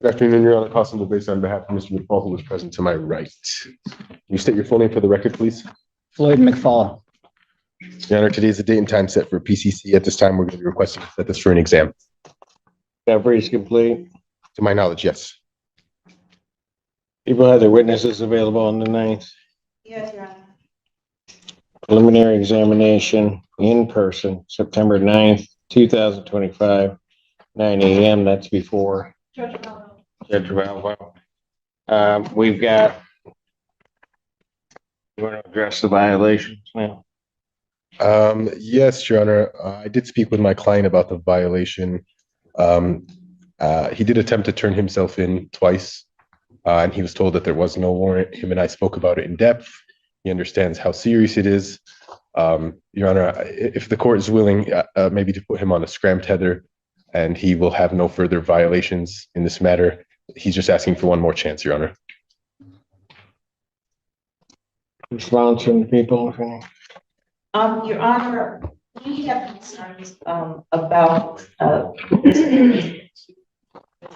Good afternoon, Your Honor. Constable based on behalf of Mr. McFall, who is present to my right. Can you state your full name for the record, please? Floyd McFall. Your Honor, today is the date and time set for PCC. At this time, we're going to be requesting to set this for an exam. Discovery is complete. To my knowledge, yes. People have their witnesses available on the 9th. Yes, Your Honor. Preliminary examination in person, September 9th, 2025, 9 a.m. That's before Judge Valvo. We've got, you want to address the violations now? Yes, Your Honor. I did speak with my client about the violation. He did attempt to turn himself in twice, and he was told that there was no warrant. Him and I spoke about it in depth. He understands how serious it is. Your Honor, if the court is willing, maybe to put him on a scram tether, and he will have no further violations in this matter. He's just asking for one more chance, Your Honor. Response from the people? Your Honor, we have concerns about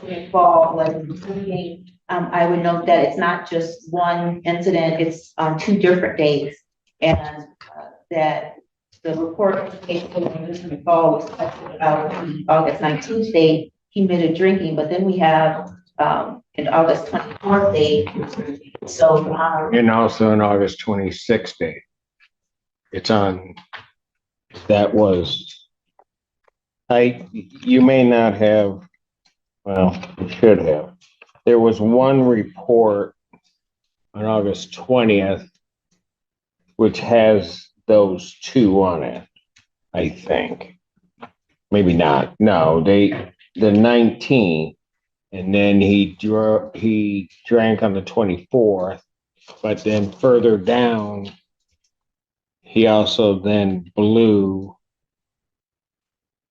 involved like including. I would note that it's not just one incident; it's 2 different days, and that the report indicates that when Mr. McFall was questioned about the August 19th date, he admitted drinking, but then we have an August 24th date. So, and also an August 26th date. It's on. That was. You may not have. Well, you should have. There was one report on August 20th, which has those 2 on it, I think. Maybe not. No, the 19th, and then he drank on the 24th, but then further down, he also then blew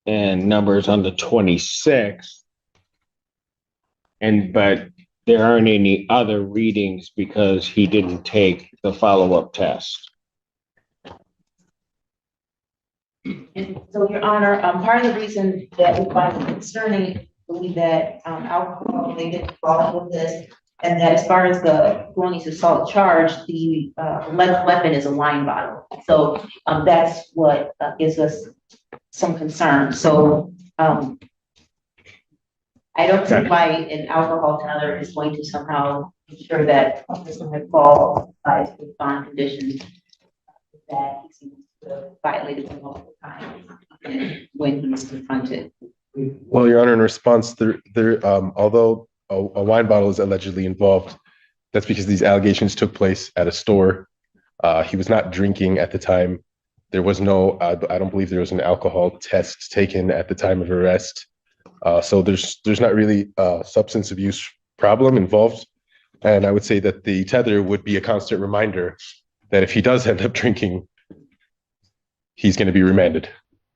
and numbers on the 26th. But there aren't any other readings because he didn't take the follow-up test. and so, Your Honor, part of the reason that we find it concerning, believe that alcohol related involved with this, and that as far as the felonious assault charge, the weapon is a wine bottle. So that's what gives us some concern. So I don't see why an alcohol tether is going to somehow ensure that Mr. McFall applies to bond conditions that he seems to have violated them multiple times when he was confronted. Well, Your Honor, in response, although a wine bottle is allegedly involved, that's because these allegations took place at a store. He was not drinking at the time. There was no, I don't believe there was an alcohol test taken at the time of arrest. So there's not really a substance abuse problem involved. And I would say that the tether would be a constant reminder that if he does end up drinking, he's going to be remanded.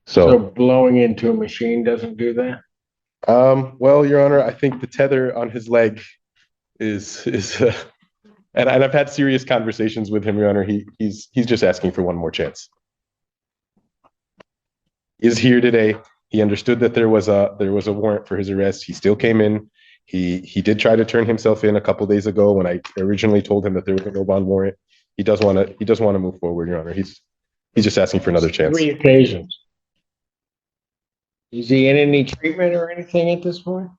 So blowing into a machine doesn't do that? Well, Your Honor, I think the tether on his leg is and I've had serious conversations with him, Your Honor. He's just asking for one more chance. He's here today. He understood that there was a warrant for his arrest. He still came in. He did try to turn himself in a couple days ago when I originally told him that there was no bond warrant. He does want to move forward, Your Honor. He's just asking for another chance. 3 occasions. Is he in any treatment or anything at this point?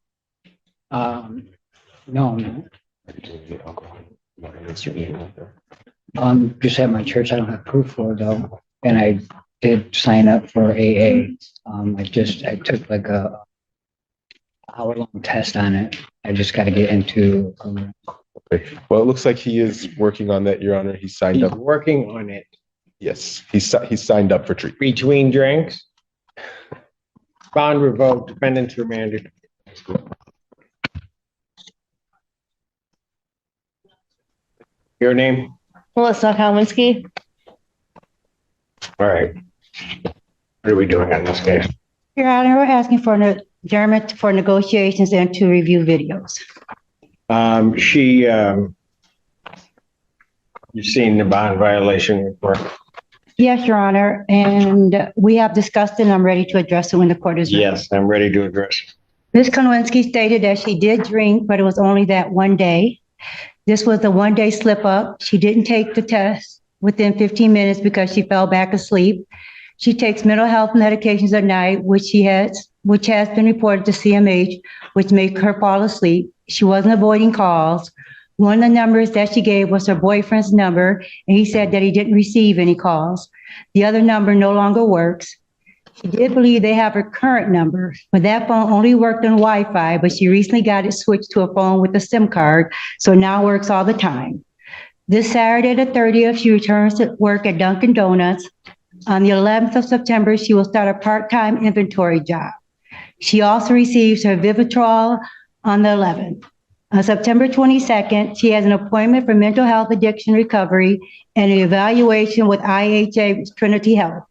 No. Just at my church, I don't have proof for it though, and I did sign up for AA. I took like a hour-long test on it. I just got to get into. Okay. Well, it looks like he is working on that, Your Honor. He's signed up. Working on it. Yes, he's signed up for treatment. Between drinks. Bond revoked. Defendants remanded. Your name? Melissa Kalminski. All right. What are we doing on this case? Your Honor, we're asking for an adjournment for negotiations and to review videos. You've seen the bond violation report. Yes, Your Honor, and we have discussed it and I'm ready to address it when the court is ready. Yes, I'm ready to address it. Ms. Konowinski stated that she did drink, but it was only that one day. This was a one-day slip-up. She didn't take the test within 15 minutes because she fell back asleep. She takes mental health medications at night, which has been reported to CMH, which make her fall asleep. She wasn't avoiding calls. One of the numbers that she gave was her boyfriend's number, and he said that he didn't receive any calls. The other number no longer works. She did believe they have her current number, but that phone only worked on Wi-Fi, but she recently got it switched to a phone with a SIM card, so it now works all the time. This Saturday, the 30th, she returns to work at Dunkin' Donuts. On the 11th of September, she will start a part-time inventory job. She also receives her Vivitrol on the 11th. On September 22nd, she has an appointment for mental health addiction recovery and an evaluation with IHA Trinity Health.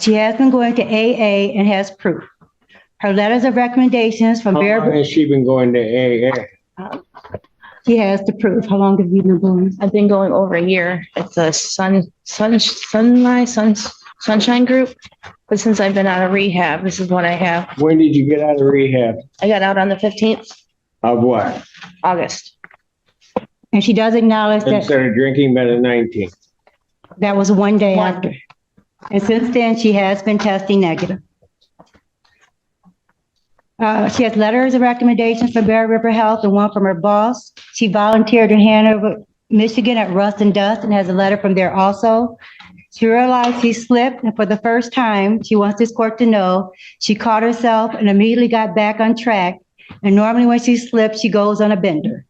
She has been going to AA and has proof. Her letters of recommendations from How long has she been going to AA? she has the proof. How long have you been going? I've been going over a year. It's a sunshine group. But since I've been out of rehab, this is what I have. When did you get out of rehab? I got out on the 15th, Of what? August. And she does acknowledge that Instead of drinking by the 19th. that was one day One. after. And since then, she has been testing negative. She has letters of recommendations from Bear River Health and one from her boss. She volunteered in Hanover, Michigan at Rust and Dust and has a letter from there also. She realized she slipped, and for the first time, she wants this court to know she caught herself and immediately got back on track. And normally when she slips, she goes on a bender.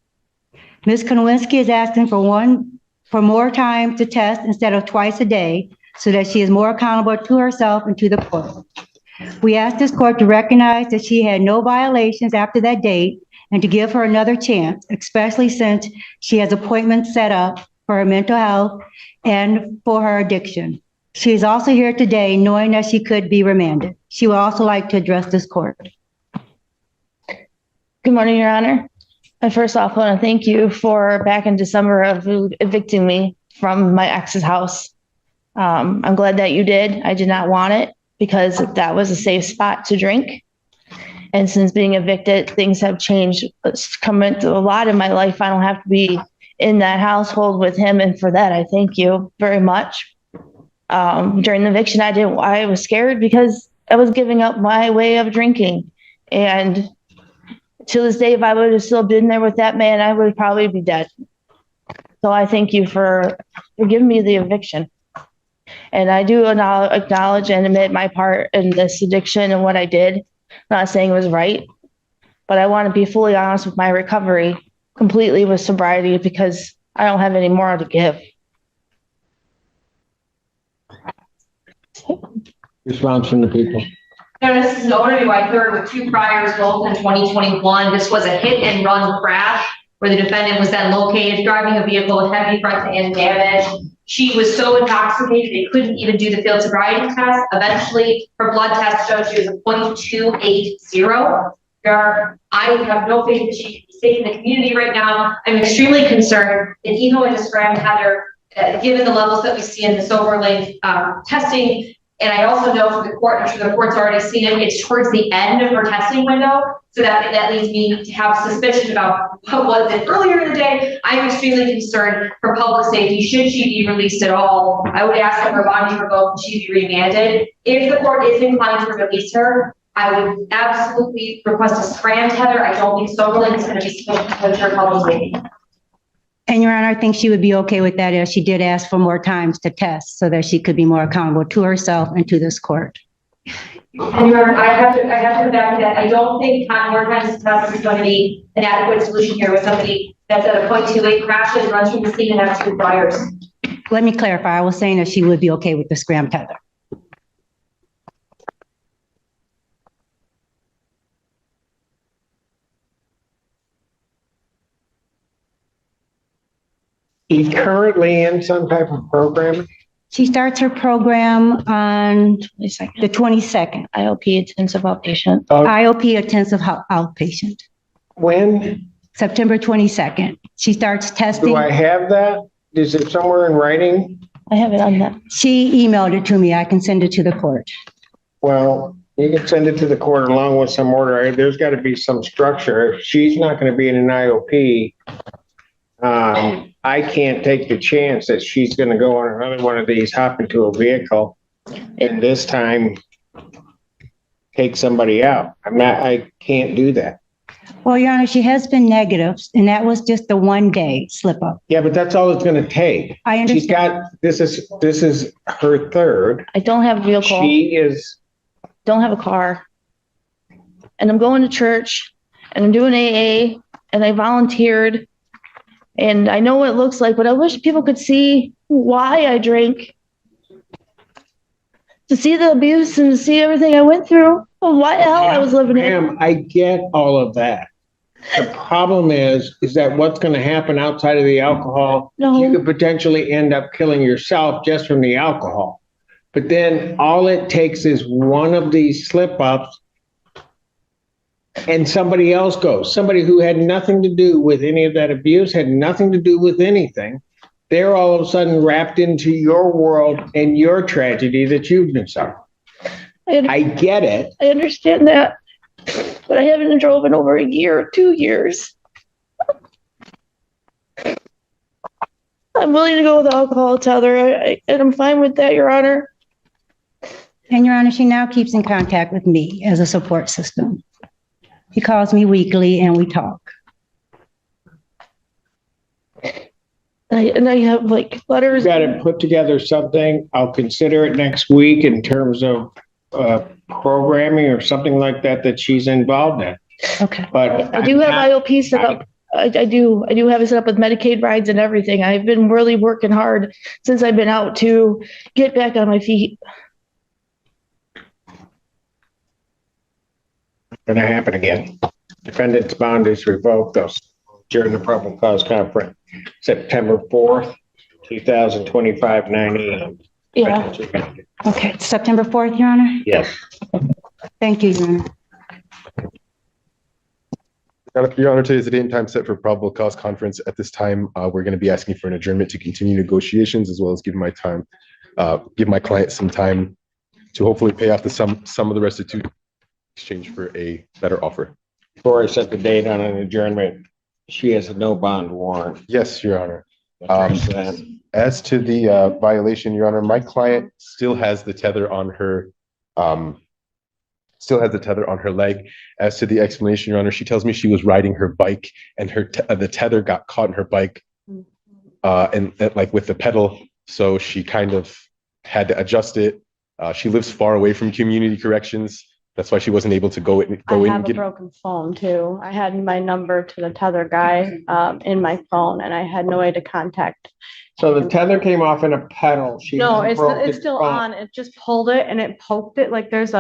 Ms. Konowinski is asking for more time to test instead of twice a day so that she is more accountable to herself and to the court. We ask this court to recognize that she had no violations after that date and to give her another chance, especially since she has appointments set up for her mental health and for her addiction. She is also here today knowing that she could be remanded. She would also like to address this court. Good morning, Your Honor. I first off want to thank you for back in December of evicting me from my ex's house. I'm glad that you did. I did not want it because that was a safe spot to drink. And since being evicted, things have changed. It's come into a lot in my life. I don't have to be in that household with him. And for that, I thank you very much. During the eviction, I was scared because I was giving up my way of drinking. And to this day, if I would have still been there with that man, I would probably be dead. So I thank you for giving me the eviction. And I do acknowledge and admit my part in this addiction and what I did. I'm not saying it was right, but I want to be fully honest with my recovery completely with sobriety because I don't have any more to give. Response from the people. This is an overview I heard with 2 priors, both in 2021. This was a hit and run crash where the defendant was then located driving a vehicle with heavy front-end damage. She was so intoxicated they couldn't even do the field sobriety test. Eventually, her blood test showed she was a 0.280. I have no faith that she can be safe in the community right now. I'm extremely concerned that even with this gram Heather, given the levels that we see in the sober link testing, and I also know from the court, I'm sure the court's already seen it, it's towards the end of her testing window. So that leads me to have suspicion about what was it earlier in the day. I'm extremely concerned for public safety. Should she be released at all, I would ask that her bond be revoked and she be remanded. If the court is inclined to release her, I would absolutely request a scram tether. I don't think sober link is going to be sufficient to ensure public safety. And Your Honor, I think she would be okay with that if she did ask for more times to test so that she could be more accountable to herself and to this court. And Your Honor, I have to go back to that. I don't think more times test is going to be an adequate solution here with somebody that's at a 0.28 crashes, runs from the scene and has 2 priors. Let me clarify. I was saying that she would be okay with the scram tether. He's currently in some type of program. She starts her program on 22nd. the 22nd. IOP intensive outpatient. IOP intensive outpatient, When? September 22nd. She starts testing. Do I have that? Is it somewhere in writing? I have it on that. She emailed it to me. I can send it to the court. Well, You can send it to the court along with some order. There's got to be some structure. If she's not going to be in an IOP, I can't take the chance that she's going to go on another one of these, hop into a vehicle, and this time take somebody out. I can't do that. Well, Your Honor, she has been negative, and that was just the one day slip up. Yeah, but that's all it's going to take. I She's understand. got, this is her third. I don't have a vehicle, She is, don't have a car. And I'm going to church and I'm doing AA and I volunteered. And I know what it looks like, but I wish people could see why I drink. To see the abuse and to see everything I went through, why the hell I was living it. Ma'am, I get all of that. The problem is that what's going to happen outside of the alcohol, you No, could potentially end up killing yourself just from the alcohol. But then all it takes is one of these slip ups and somebody else goes, somebody who had nothing to do with any of that abuse, had nothing to do with anything. They're all of a sudden wrapped into your world and your tragedy that you've been suffering. I get it. I understand that, but I haven't drove in over a year, 2 years. I'm willing to go with alcohol tether, and I'm fine with that, Your Honor. And Your Honor, she now keeps in contact with me as a support system. She calls me weekly and we talk. And I have like letters. We've got to put together something. I'll consider it next week in terms of programming or something like that she's involved in. Okay. But I do have IOP set up. I do have it set up with Medicaid rides and everything. I've been really working hard since I've been out to get back on my feet. Going to happen again. Defendant's bond is revoked during the probable cause conference, September 4th, 2025, 9 a.m. Yeah. Okay, September 4th, Your Honor? Yes. Thank you, Your Honor. Your Honor, today is the date and time set for probable cause conference. At this time, we're going to be asking for an adjournment to continue negotiations, as well as give my client some time to hopefully pay off some of the restitution in exchange for a better offer. Before I set the date on an adjournment, she has a no bond warrant. Yes, Your Honor. Address that. As to the violation, Your Honor, my client still has the tether on her leg. As to the explanation, Your Honor, she tells me she was riding her bike and the tether got caught in her bike and like with the pedal, so she kind of had to adjust it. She lives far away from community corrections. That's why she wasn't able to go in I have and a get. broken phone too. I had my number to the tether guy in my phone and I had no way to contact. So the tether came off in a pedal. She No, has a it's broken still phone. on. It just pulled it and it poked it like there's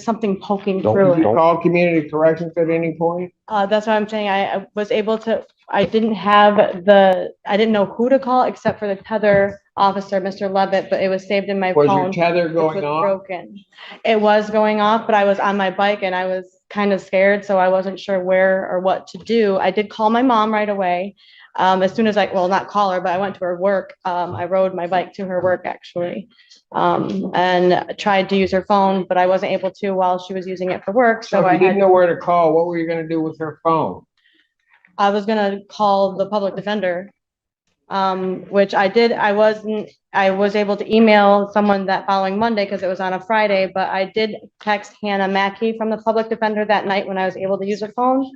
something poking Don't- through Did you it. call community corrections at any point? That's what I'm saying. I was able to, I didn't know who to call except for the tether officer, Mr. Levitt, but it was saved in my Was your phone. tether which going was off? broken. It was going off, but I was on my bike and I was kind of scared, so I wasn't sure where or what to do. I did call my mom right away. As soon as not call her, but I went to her work. I rode my bike to her work actually, and tried to use her phone, but I wasn't able to while she was using it for work. So if you didn't know where to call, what were you gonna do with her phone? I was gonna call the public defender, which I did. I was able to email someone that following Monday because it was on a Friday, but I did text Hannah Mackey from the public defender that night when I was able to use her phone,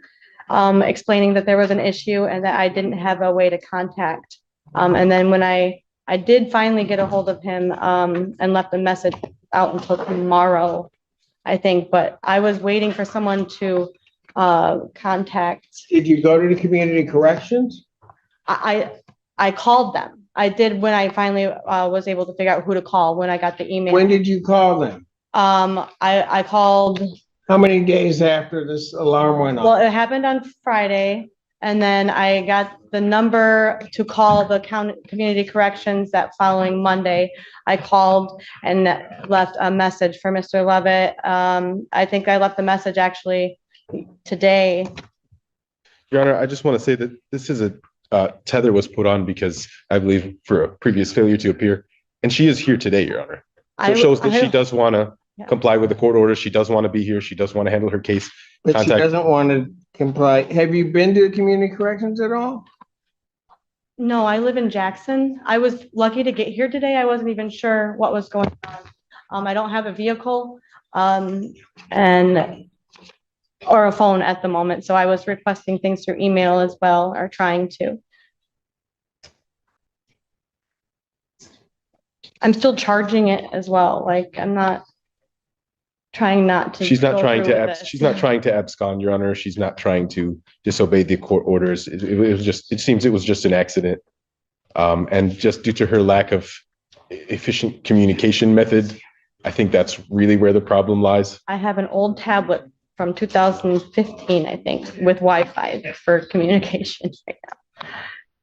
explaining that there was an issue and that I didn't have a way to contact. And then when I did finally get a hold of him, and left a message out until tomorrow, I think, but I was waiting for someone to contact. Did you go to the community corrections? I called them. I did when I finally was able to figure out who to call when I got the email. When did you call them? I called, How many days after this alarm went well, off? it happened on Friday, and then I got the number to call the community corrections that following Monday. I called and left a message for Mr. Levitt. I think I left the message actually today. Your Honor, I just want to say that this is a tether was put on because I believe for a previous failure to appear, and she is here today, Your Honor. So it shows that she does want to comply with the court order. She does want to be here. She does want to handle her case. But she Contact- doesn't want to comply. Have you been to community corrections at all? No, I live in Jackson. I was lucky to get here today. I wasn't even sure what was going on. I don't have a vehicle, or a phone at the moment, so I was requesting things through email as well, or trying to. I'm still charging it as well, like, I'm not trying not to. She's not go trying through to, with this. she's not trying to abscond, Your Honor. She's not trying to disobey the court orders. It was just, it seems it was just an accident. And just due to her lack of efficient communication method, I think that's really where the problem lies. I have an old tablet from 2015, I think, with Wi-Fi for communication right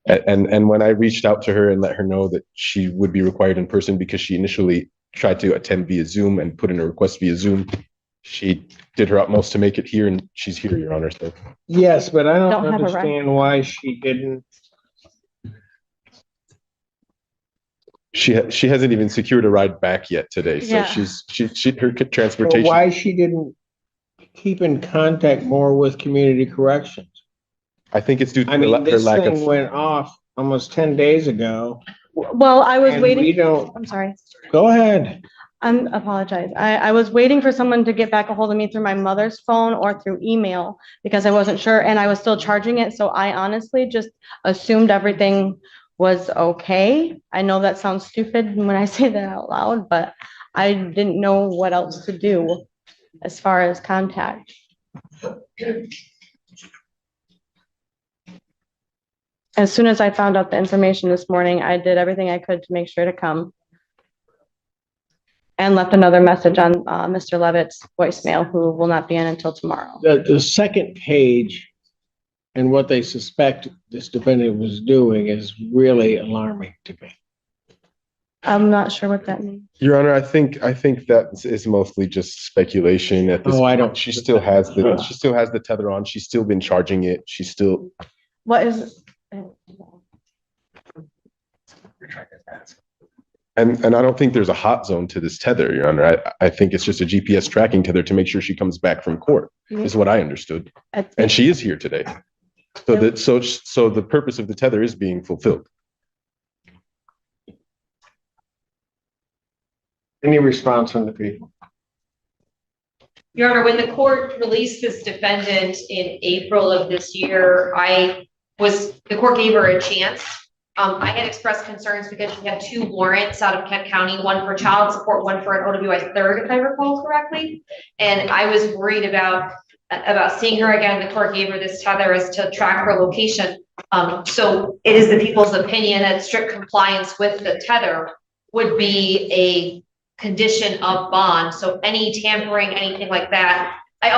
now. And when I reached out to her and let her know that she would be required in person because she initially tried to attend via Zoom and put in a request via Zoom, she did her utmost to make it here, and she's here, Your Honor. So Yes, but I don't Don't have a right. understand why she didn't. she hasn't even secured a ride back yet today. So Yeah. her But transportation. why she didn't keep in contact more with community corrections? I think it's due to I mean, her this lack thing of. went off almost 10 days ago. Well, I was And we waiting, don't, I'm sorry. go ahead. Apologize. I was waiting for someone to get back a hold of me through my mother's phone or through email because I wasn't sure, and I was still charging it, so I honestly just assumed everything was okay. I know that sounds stupid when I say that out loud, but I didn't know what else to do as far as contact. As soon as I found out the information this morning, I did everything I could to make sure to come. And left another message on Mr. Levitt's voicemail, who will not be in until tomorrow. The second page and what they suspect this defendant was doing is really alarming to me. I'm not sure what that means. Your Honor, I think that is mostly just speculation at this. Oh, I point. don't- She still has the tether on. She's still been charging it. She's still. What is? And I don't think there's a hot zone to this tether, Your Honor. I think it's just a GPS tracking tether to make sure she comes back from court, is what I understood. And she is here today. So the purpose of the tether is being fulfilled. Any response from the people? Your Honor, when the court released this defendant in April of this year, the court gave her a chance. I had expressed concerns because she had 2 warrants out of Kent County, one for child support, one for an OWI 3rd, if I recall correctly. And I was worried about seeing her again. The court gave her this tether as to track her location. So it is the people's opinion that strict compliance with the tether would be a condition of bond. So any tampering, anything like that. I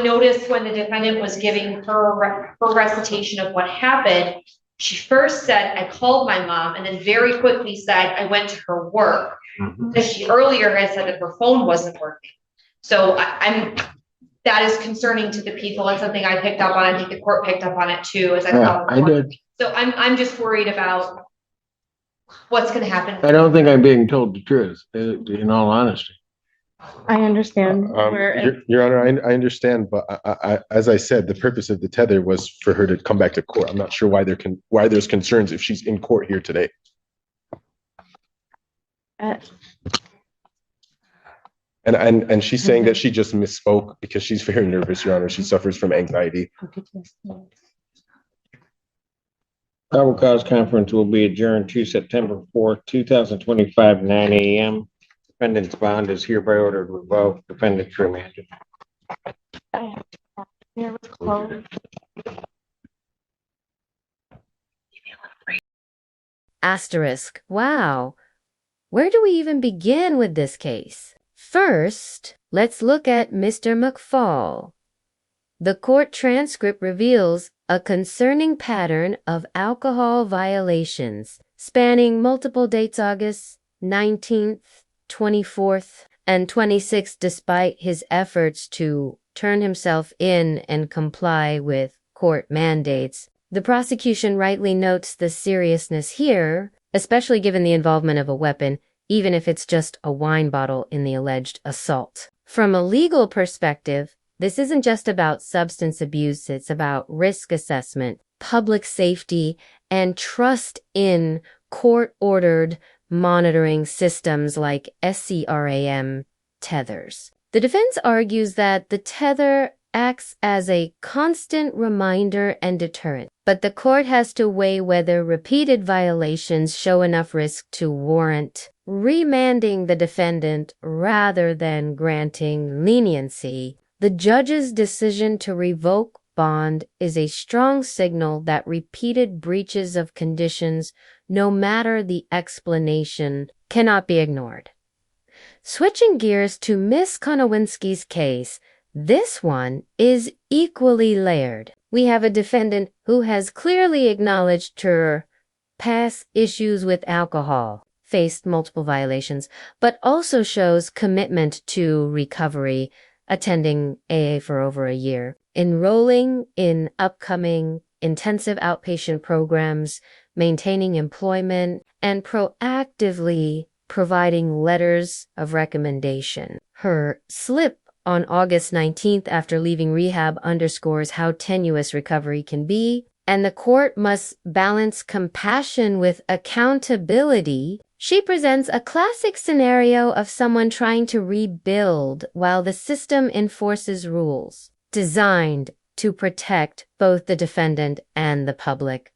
noticed when the defendant was giving her recitation of what happened, she first said, I called my mom, and then very quickly said, I went to her work. Because she earlier had said that her phone wasn't working. So that is concerning to the people and something I picked up on. I think the court picked up on it too, as I Yeah, I did. So I'm just worried about what's going to happen. I don't think I'm being told the truth, in all honesty. I understand. where Your Honor, I understand, but as I said, the purpose of the tether was for her to come back to court. I'm not sure why there's concerns if she's in court here today. And she's saying that she just misspoke because she's very nervous, Your Honor. She suffers from anxiety. Probable cause conference will be adjourned to September 4th, 2025, 9 a.m. Defendant's bond is hereby ordered revoked. Defendant's remanded. Here was closed. Asterisk. Wow. Where do we even begin with this case? First, let's look at Mr. McFall. The court transcript reveals a concerning pattern of alcohol violations spanning multiple dates: August 19th, 24th, and 26th, despite his efforts to turn himself in and comply with court mandates. The prosecution rightly notes the seriousness here, especially given the involvement of a weapon, even if it's just a wine bottle in the alleged assault. From a legal perspective, this isn't just about substance abuse, it's about risk assessment, public safety, and trust in court-ordered monitoring systems like SCRAM tethers. The defense argues that the tether acts as a constant reminder and deterrent, but the court has to weigh whether repeated violations show enough risk to warrant remanding the defendant rather than granting leniency. The judge's decision to revoke bond is a strong signal that repeated breaches of conditions, no matter the explanation, cannot be ignored. Switching gears to Miss Konowinski's case, this one is equally layered. We have a defendant who has clearly acknowledged her past issues with alcohol, faced multiple violations, but also shows commitment to recovery, attending AA for over a year, enrolling in upcoming intensive outpatient programs, maintaining employment, and proactively providing letters of recommendation. Her slip on August 19th after leaving rehab underscores how tenuous recovery can be, and the court must balance compassion with accountability. She presents a classic scenario of someone trying to rebuild while the system enforces rules designed to protect both the defendant and the public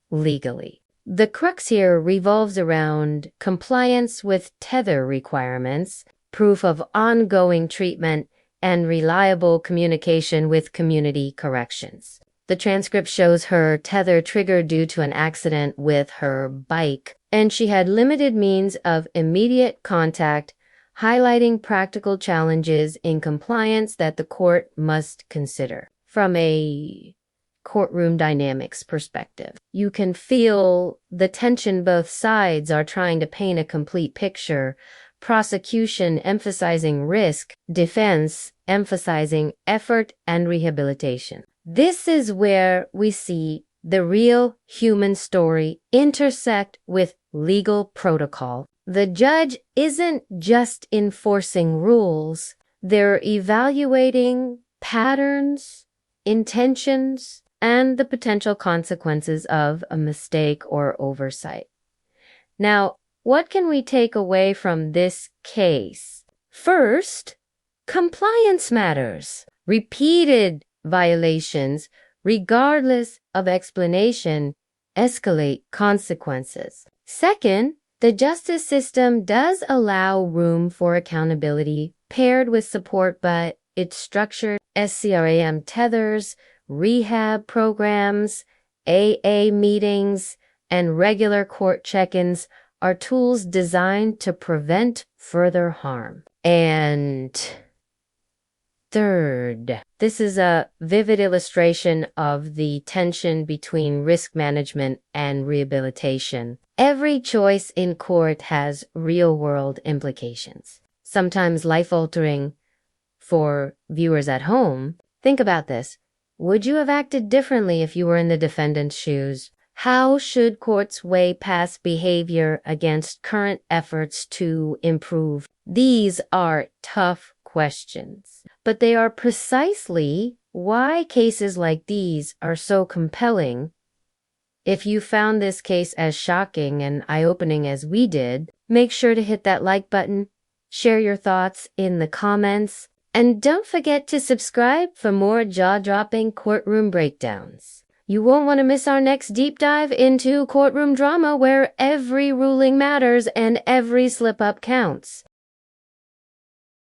legally. The crux here revolves around compliance with tether requirements, proof of ongoing treatment, and reliable communication with community corrections. The transcript shows her tether triggered due to an accident with her bike, and she had limited means of immediate contact, highlighting practical challenges in compliance that the court must consider. From a courtroom dynamics perspective, you can feel the tension both sides are trying to paint a complete picture. Prosecution emphasizing risk, defense emphasizing effort and rehabilitation. This is where we see the real human story intersect with legal protocol. The judge isn't just enforcing rules, they're evaluating patterns, intentions, and the potential consequences of a mistake or oversight. Now, what can we take away from this case? First, compliance matters. Repeated violations, regardless of explanation, escalate consequences. Second, the justice system does allow room for accountability paired with support, but it's structured SCRAM tethers, rehab programs, AA meetings, and regular court check-ins are tools designed to prevent further harm. And third, this is a vivid illustration of the tension between risk management and rehabilitation. Every choice in court has real-world implications, sometimes life-altering for viewers at home. Think about this. Would you have acted differently if you were in the defendant's shoes? How should courts weigh past behavior against current efforts to improve? These are tough questions, but they are precisely why cases like these are so compelling. If you found this case as shocking and eye-opening as we did, make sure to hit that like button, share your thoughts in the comments, and don't forget to subscribe for more jaw-dropping courtroom breakdowns. You won't want to miss our next deep dive into courtroom drama where every ruling matters and every slip-up counts.